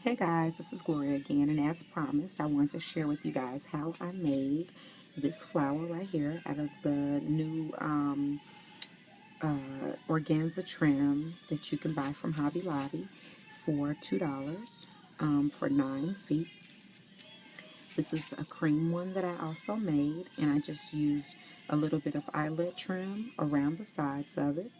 Hey guys, this is Gloria again, and as promised, I want to share with you guys how I made this flower right here out of the new organza trim that you can buy from Hobby Lobby for $2 for 9 feet. This is a cream one that I also made, and I just used a little bit of eyelet trim around the sides of it.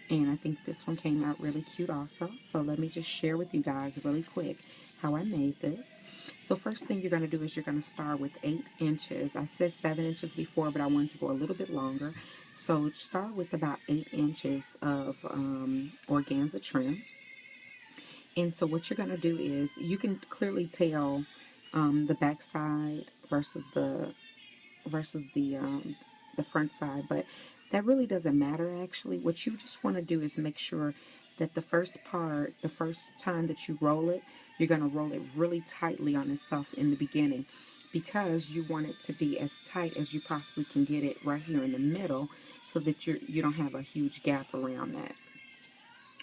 And I think this one came out really cute also. So let me just share with you guys really quick how I made this. So first thing you're going to do is you're going to start with 8 inches. I said 7 inches before, but I wanted to go a little bit longer. So start with about 8 inches of organza trim. And so what you're going to do is you can clearly tell the back side versus the front side, but that really doesn't matter actually. What you just want to do is make sure that the first part, the first time that you roll it, you're going to roll it really tightly on itself in the beginning, because you want it to be as tight as you possibly can get it right here in the middle, so that you don't have a huge gap around that.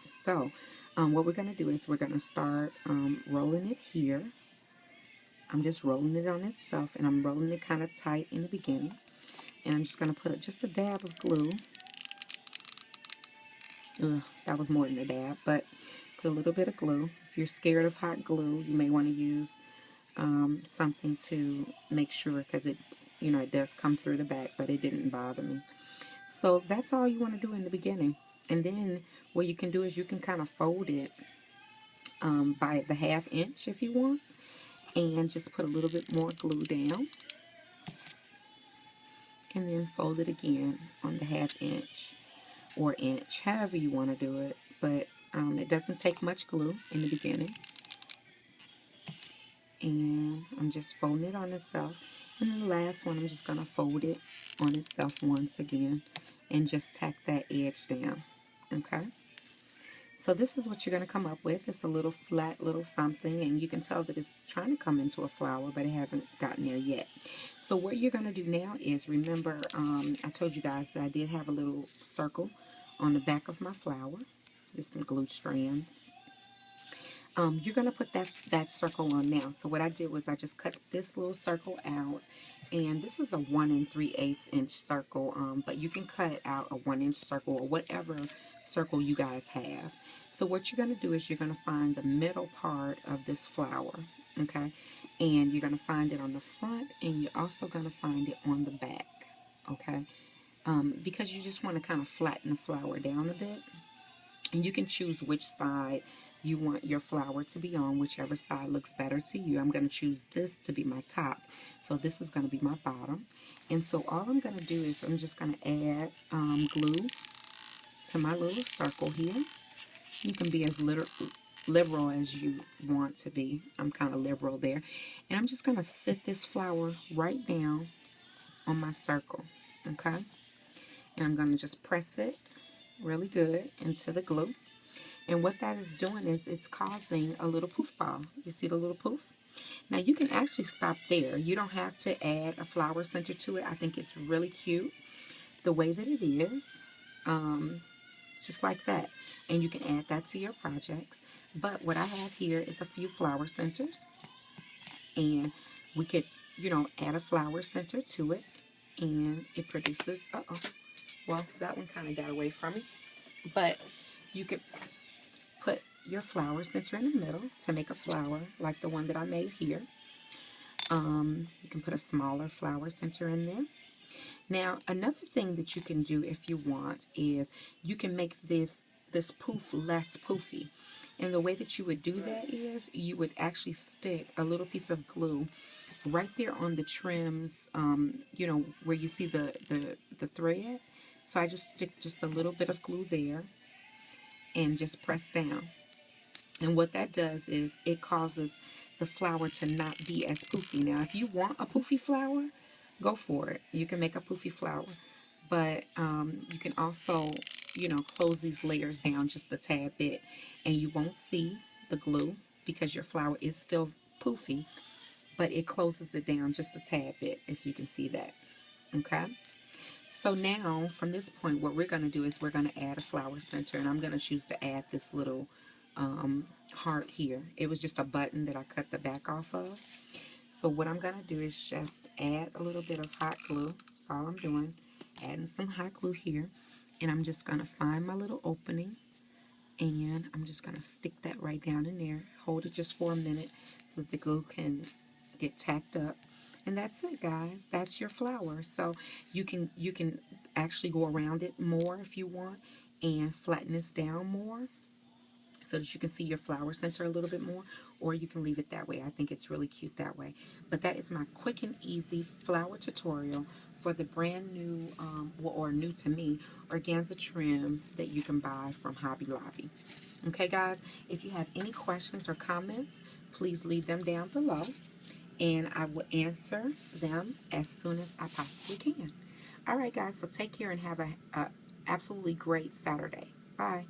So what we're going to do is we're going to start rolling it here. I'm just rolling it on itself, and I'm rolling it kind of tight in the beginning. And I'm just going to put just a dab of glue. Ugh, that was more than a dab, but put a little bit of glue. If you're scared of hot glue, you may want to use something to make sure, because it does come through the back, but it didn't bother me. So that's all you want to do in the beginning. And then what you can do is you can kind of fold it by the 1/2 inch if you want, and just put a little bit more glue down, and then fold it again on the 1/2 inch or inch, however you want to do it. But it doesn't take much glue in the beginning. And I'm just folding it on itself. And then the last one, I'm just going to fold it on itself once again and just tack that edge down. Okay? So this is what you're going to come up with. It's a little flat little something, and you can tell that it's trying to come into a flower, but it hasn't gotten there yet. So what you're going to do now is, remember, I told you guys that I did have a little circle on the back of my flower. Just some glue strands. You're going to put that circle on now. So what I did was I just cut this little circle out, and this is a 1 3/8 inch circle, but you can cut out a 1 inch circle or whatever circle you guys have. So what you're going to do is you're going to find the middle part of this flower, okay? And you're going to find it on the front, and you're also going to find it on the back, okay? Because you just want to kind of flatten the flower down a bit. And you can choose which side you want your flower to be on, whichever side looks better to you. I'm going to choose this to be my top. So this is going to be my bottom. And so all I'm going to do is I'm just going to add glue to my little circle here. You can be as liberal as you want to be. I'm kind of liberal there. And I'm just going to sit this flower right down on my circle. Okay? And I'm going to just press it really good into the glue. And what that is doing is it's causing a little poof ball. You see the little poof? Now you can actually stop there. You don't have to add a flower center to it. I think it's really cute the way that it is. Just like that. And you can add that to your projects. But what I have here is a few flower centers. And we could, add a flower center to it. And it produces, well, that one kind of got away from me. But you could put your flower center in the middle to make a flower like the one that I made here. You can put a smaller flower center in there. Now, another thing that you can do if you want is you can make this poof less poofy. And the way that you would do that is you would actually stick a little piece of glue right there on the trims, where you see the thread. So I just stick just a little bit of glue there and just press down. And what that does is it causes the flower to not be as poofy. Now, if you want a poofy flower, go for it. You can make a poofy flower. But you can also, close these layers down just a tad bit. And you won't see the glue because your flower is still poofy. But it closes it down just a tad bit, if you can see that. Okay? So now, from this point, what we're going to do is we're going to add a flower center. And I'm going to choose to add this little heart here. It was just a button that I cut the back off of. So what I'm going to do is just add a little bit of hot glue. That's all I'm doing. Adding some hot glue here. And I'm just going to find my little opening. And I'm just going to stick that right down in there. Hold it just for a minute so that the glue can get tacked up. And that's it, guys. That's your flower. So you can actually go around it more if you want and flatten this down more so that you can see your flower center a little bit more, or you can leave it that way. I think it's really cute that way. But that is my quick and easy flower tutorial for the brand new, or new to me, organza trim that you can buy from Hobby Lobby. Okay, guys, if you have any questions or comments, please leave them down below, and I will answer them as soon as I possibly can. All right, guys, so take care and have a absolutely great Saturday. Bye.